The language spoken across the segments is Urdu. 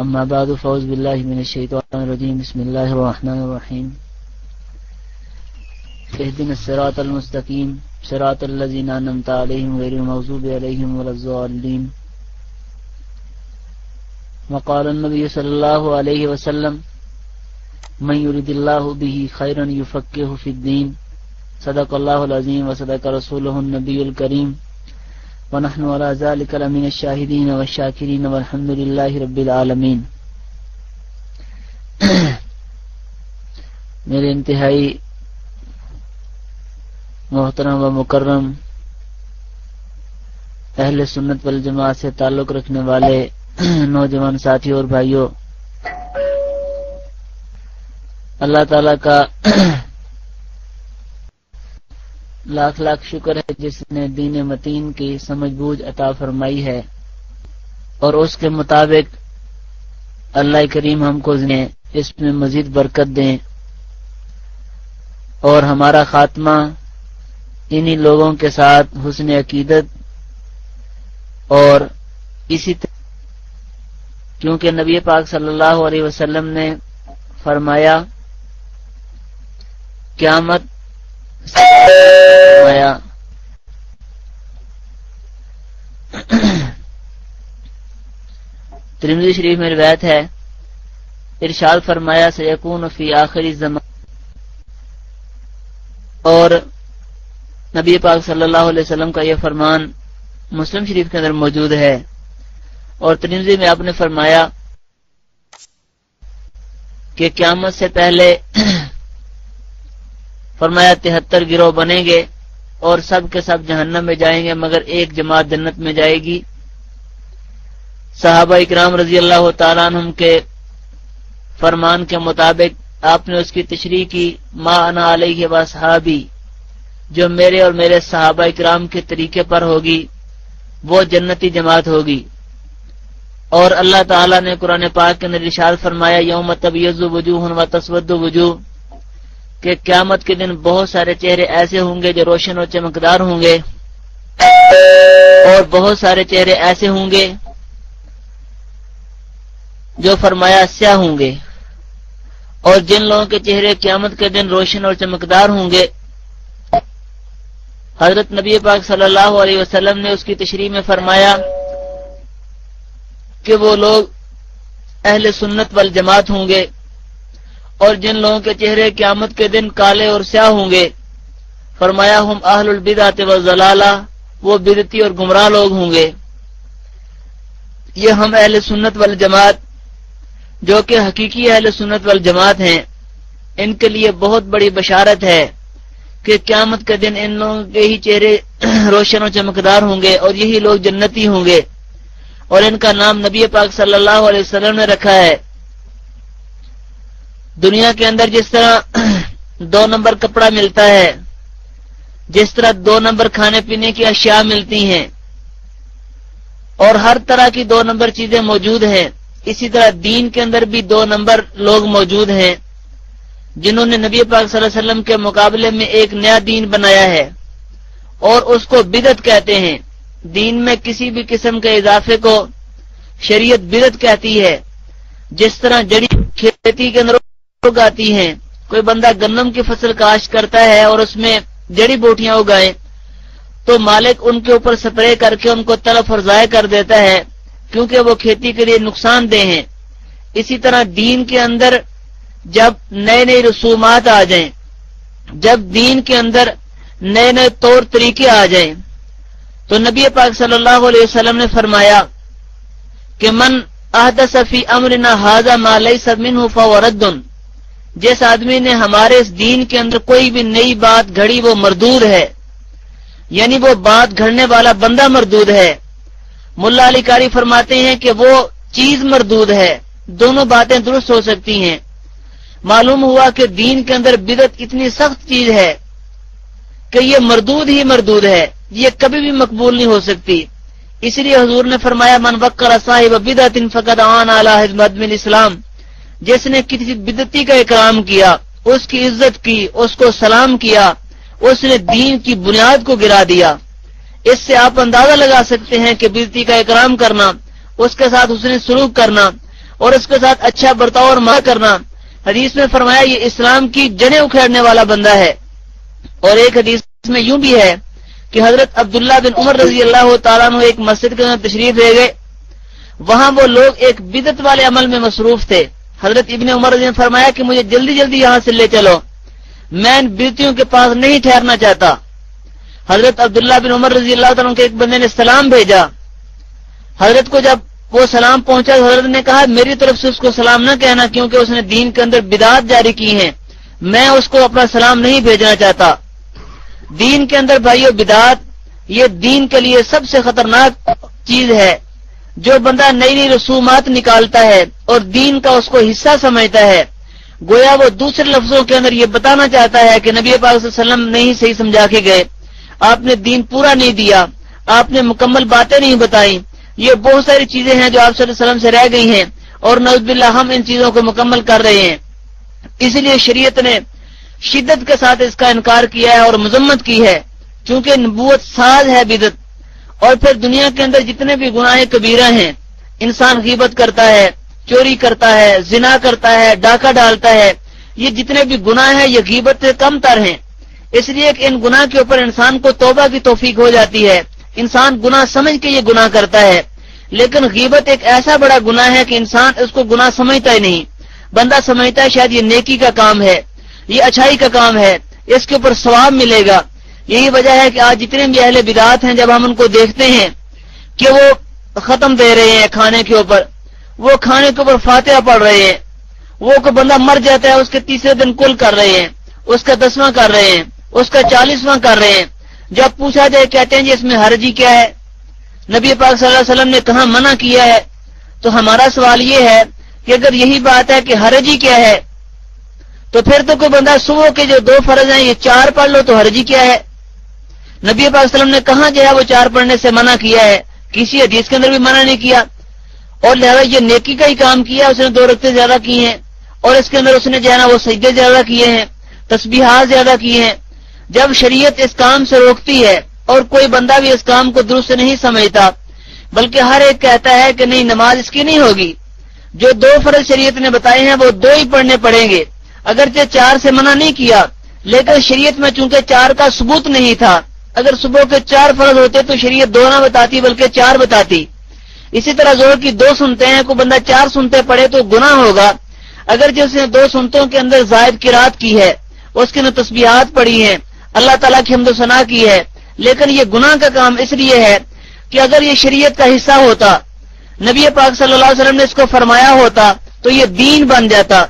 اما بعد فاعوذ باللہ من الشیطان الرجیم بسم اللہ الرحمن الرحیم اهدنا الصراط المستقیم صراط الذین انعمت علیہم غیر المغضوب علیہم ولا الضالین وقال النبی صلی اللہ علیہ وسلم من یرید اللہ به خیرا یفقهه فی الدین صدق اللہ العظیم وصدق رسولہ النبی الکریم ونحن على ذلك لمن الشاہدین والشاکرین والحمد للہ رب العالمین۔ میرے انتہائی محترم و مکرم اہل سنت والجماعت سے تعلق رکھنے والے نوجوان ساتھی اور بھائیوں، اللہ تعالی کا لاکھ لاکھ شکر ہے جس نے دین متین کی سمجھ بوجھ عطا فرمائی ہے، اور اس کے مطابق اللہ کریم ہم کو اس میں مزید برکت دیں اور ہمارا خاتمہ انہی لوگوں کے ساتھ حسن عقیدت اور اسی کیونکہ نبی پاک صلی اللہ علیہ وسلم نے فرمایا قیامت ترمذی شریف میں روایت ہے، ارشاد فرمایا سیکون فی آخر الزمان، اور نبی پاک صلی اللہ علیہ وسلم کا یہ فرمان مسلم شریف کے اندر موجود ہے، اور ترمذی میں آپ نے فرمایا کہ قیامت سے پہلے فرمایا 73 گروہ بنیں گے اور سب کے سب جہنم میں جائیں گے مگر ایک جماعت جنت میں جائے گی۔ صحابہ اکرام رضی اللہ تعالیٰ عنہم کے فرمان کے مطابق آپ نے اس کی تشریح کی، ما انا علیہ واصحابی، جو میرے اور میرے صحابہ اکرام کے طریقے پر ہوگی وہ جنتی جماعت ہوگی۔ اور اللہ تعالیٰ نے قرآن پاک کے اندر ارشاد فرمایا یوم تبیض وجوہ و تسود وجوہ، کہ قیامت کے دن بہت سارے چہرے ایسے ہوں گے جو روشن اور چمکدار ہوں گے، اور بہت سارے چہرے ایسے ہوں گے جو فرمایا سیاہ ہوں گے، اور جن لوگوں کے چہرے قیامت کے دن روشن اور چمکدار ہوں گے، حضرت نبی پاک صلی اللہ علیہ وسلم نے اس کی تشریح میں فرمایا کہ وہ لوگ اہل سنت والجماعت ہوں گے، اور جن لوگوں کے چہرے قیامت کے دن کالے اور سیاہ ہوں گے، فرمایا ہم اہل البدعۃ والضلالہ، وہ بدعتی اور گمراہ لوگ ہوں گے۔ یہ ہم اہل سنت والجماعت جو کہ حقیقی اہل سنت والجماعت ہیں، ان کے لیے بہت بڑی بشارت ہے کہ قیامت کے دن ان لوگوں کے ہی چہرے روشن و چمکدار ہوں گے اور یہی لوگ جنتی ہوں گے، اور ان کا نام نبی پاک صلی اللہ علیہ وسلم نے رکھا ہے۔ دنیا کے اندر جس طرح 2 نمبر کپڑا ملتا ہے، جس طرح 2 نمبر کھانے پینے کی اشیاء ملتی ہیں، اور ہر طرح کی 2 نمبر چیزیں موجود ہیں، اسی طرح دین کے اندر بھی 2 نمبر لوگ موجود ہیں جنہوں نے نبی پاک صلی اللہ علیہ وسلم کے مقابلے میں ایک نیا دین بنایا ہے، اور اس کو بدعت کہتے ہیں۔ دین میں کسی بھی قسم کے اضافے کو شریعت بدعت کہتی ہے۔ جس طرح جڑی کھیتی کے اندر اگاتی ہیں، کوئی بندہ گندم کی فصل کاشت کرتا ہے اور اس میں جڑی بوٹیاں اگائیں تو مالک ان کے اوپر سپرے کر کے ان کو تلف اور ضائع کر دیتا ہے کیونکہ وہ کھیتی کے لیے نقصان دہ ہیں۔ اسی طرح دین کے اندر جب نئے نئے رسومات آ جائیں، جب دین کے اندر نئے نئے طور طریقے آ جائیں، تو نبی پاک صلی اللہ علیہ وسلم نے فرمایا کہ من احدث فی امرنا ھذا ما لیس منہ فہو رد، جس آدمی نے ہمارے اس دین کے اندر کوئی بھی نئی بات گھڑی وہ مردود ہے، یعنی وہ بات گھڑنے والا بندہ مردود ہے۔ ملا علی قاری فرماتے ہیں کہ وہ چیز مردود ہے، دونوں باتیں درست ہو سکتی ہیں۔ معلوم ہوا کہ دین کے اندر بدعت اتنی سخت چیز ہے کہ یہ مردود ہی مردود ہے، یہ کبھی بھی مقبول نہیں ہو سکتی۔ اس لیے حضور نے فرمایا من وقر صاحب بدعت فقد عان علی حزب الاسلام، جس نے کسی بدعتی کا اکرام کیا، اس کی عزت کی، اس کو سلام کیا، اس نے دین کی بنیاد کو گرا دیا۔ اس سے آپ اندازہ لگا سکتے ہیں کہ بدعتی کا اکرام کرنا، اس کے ساتھ حسن سلوک کرنا اور اس کے ساتھ اچھا برتاؤ اور معاف کرنا، حدیث میں فرمایا یہ اسلام کی جڑیں اکھیڑنے والا بندہ ہے۔ اور ایک حدیث میں یوں بھی ہے کہ حضرت عبداللہ بن عمر رضی اللہ تعالیٰ عنہ ایک مسجد کے اندر تشریف لے گئے، وہاں وہ لوگ ایک بدعت والے عمل میں مصروف تھے۔ حضرت ابن عمر رضی اللہ نے فرمایا کہ مجھے جلدی جلدی یہاں سے لے چلو، میں ان بدعتیوں کے پاس نہیں ٹھہرنا چاہتا۔ حضرت عبداللہ بن عمر رضی اللہ تعالیٰ عنہ کے ایک بندے نے سلام بھیجا، حضرت کو جب وہ سلام پہنچا تو حضرت نے کہا میری طرف سے اس کو سلام نہ کہنا، کیونکہ اس نے دین کے اندر بدعات جاری کی ہیں، میں اس کو اپنا سلام نہیں بھیجنا چاہتا۔ دین کے اندر بھائیو بدعات یہ دین کے لیے سب سے خطرناک چیز ہے۔ جو بندہ نئی نئی رسومات نکالتا ہے اور دین کا اس کو حصہ سمجھتا ہے، گویا وہ دوسرے لفظوں کے اندر یہ بتانا چاہتا ہے کہ نبی پاک صلی اللہ علیہ وسلم نہیں صحیح سمجھا کے گئے، آپ نے دین پورا نہیں دیا، آپ نے مکمل باتیں نہیں بتائیں، یہ بہت ساری چیزیں ہیں جو آپ صلی اللہ علیہ وسلم سے رہ گئی ہیں، اور نعوذ باللہ ہم ان چیزوں کو مکمل کر رہے ہیں۔ اس لیے شریعت نے شدت کے ساتھ اس کا انکار کیا ہے اور مذمت کی ہے، چونکہ نبوت ساز ہے بدعت۔ اور پھر دنیا کے اندر جتنے بھی گناہ کبیرہ ہیں، انسان غیبت کرتا ہے، چوری کرتا ہے، زنا کرتا ہے، ڈاکہ ڈالتا ہے، یہ جتنے بھی گناہ ہیں یہ غیبت سے کم تر ہیں۔ اس لیے کہ ان گناہ کے اوپر انسان کو توبہ کی توفیق ہو جاتی ہے، انسان گناہ سمجھ کے یہ گناہ کرتا ہے۔ لیکن غیبت ایک ایسا بڑا گناہ ہے کہ انسان اس کو گناہ سمجھتا ہی نہیں، بندہ سمجھتا ہے شاید یہ نیکی کا کام ہے، یہ اچھائی کا کام ہے، اس کے اوپر ثواب ملے گا۔ یہی وجہ ہے کہ آج جتنے بھی اہل بدعات ہیں، جب ہم ان کو دیکھتے ہیں کہ وہ ختم دے رہے ہیں کھانے کے اوپر، وہ کھانے کے اوپر فاتحہ پڑھ رہے ہیں، وہ کوئی بندہ مر جاتا ہے اس کے تیسرے دن کل کر رہے ہیں، اس کا 10واں کر رہے ہیں، اس کا 40واں کر رہے ہیں۔ جب پوچھا جائے کہتے ہیں جی اس میں حرجی کیا ہے، نبی پاک صلی اللہ علیہ وسلم نے کہاں منع کیا ہے؟ تو ہمارا سوال یہ ہے کہ اگر یہی بات ہے کہ حرجی کیا ہے، تو پھر تو کوئی بندہ صبح کے جو 2 فرض ہیں یہ 4 پڑھ لو تو حرجی کیا ہے؟ نبی پاک صلی اللہ علیہ وسلم نے کہاں جو ہے وہ 4 پڑھنے سے منع کیا ہے؟ کسی حدیث کے اندر بھی منع نہیں کیا، اور لہذا یہ نیکی کا ہی کام کیا، اس نے 2 رکعتیں زیادہ کی ہیں، اور اس کے اندر اس نے جو ہے نا وہ سجدے زیادہ کیے ہیں، تسبیحات زیادہ کیے ہیں۔ جب شریعت اس کام سے روکتی ہے اور کوئی بندہ بھی اس کام کو درست نہیں سمجھتا، بلکہ ہر ایک کہتا ہے کہ نہیں نماز اس کی نہیں ہوگی، جو 2 فرض شریعت نے بتائے ہیں وہ 2 ہی پڑھنے پڑیں گے، اگرچہ 4 سے منع نہیں کیا، لیکن شریعت میں چونکہ 4 کا ثبوت نہیں تھا، اگر صبح کے 4 فرض ہوتے تو شریعت 2 نہ بتاتی بلکہ 4 بتاتی۔ اسی طرح زہر کی 2 سنتے ہیں، کوئی بندہ 4 سنتے پڑھے تو گناہ ہوگا، اگر جس نے 2 سنتوں کے اندر زائد قرات کی ہے، اس کے نے تسبیحات پڑھی ہیں، اللہ تعالیٰ کی حمد و ثنا کی ہے، لیکن یہ گناہ کا کام اس لیے ہے کہ اگر یہ شریعت کا حصہ ہوتا، نبی پاک صلی اللہ علیہ وسلم نے اس کو فرمایا ہوتا تو یہ دین بن جاتا۔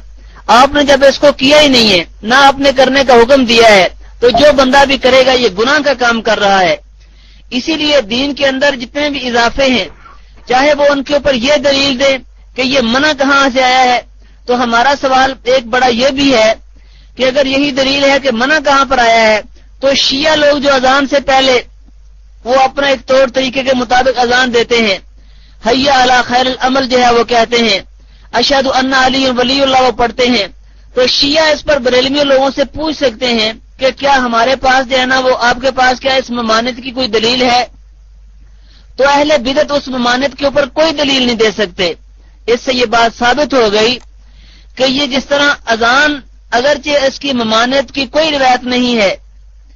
آپ نے جب اس کو کیا ہی نہیں ہے، نہ آپ نے کرنے کا حکم دیا ہے، تو جو بندہ بھی کرے گا یہ گناہ کا کام کر رہا ہے۔ اسی لیے دین کے اندر جتنے بھی اضافے ہیں، چاہے وہ ان کے اوپر یہ دلیل دیں کہ یہ منع کہاں سے آیا ہے، تو ہمارا سوال ایک بڑا یہ بھی ہے کہ اگر یہی دلیل ہے کہ منع کہاں پر آیا ہے، تو شیعہ لوگ جو اذان سے پہلے وہ اپنا ایک طور طریقے کے مطابق اذان دیتے ہیں، حی علی خیر العمل جو ہے وہ کہتے ہیں، اشہد ان علی ولی اللہ وہ پڑھتے ہیں، تو شیعہ اس پر بریلوی لوگوں سے پوچھ سکتے ہیں کہ کیا ہمارے پاس جو ہے نا وہ آپ کے پاس کیا اس ممانعت کی کوئی دلیل ہے؟ تو اہل بدعت اس ممانعت کے اوپر کوئی دلیل نہیں دے سکتے۔ اس سے یہ بات ثابت ہو گئی کہ یہ جس طرح اذان اگرچہ اس کی ممانعت کی کوئی روایت نہیں ہے،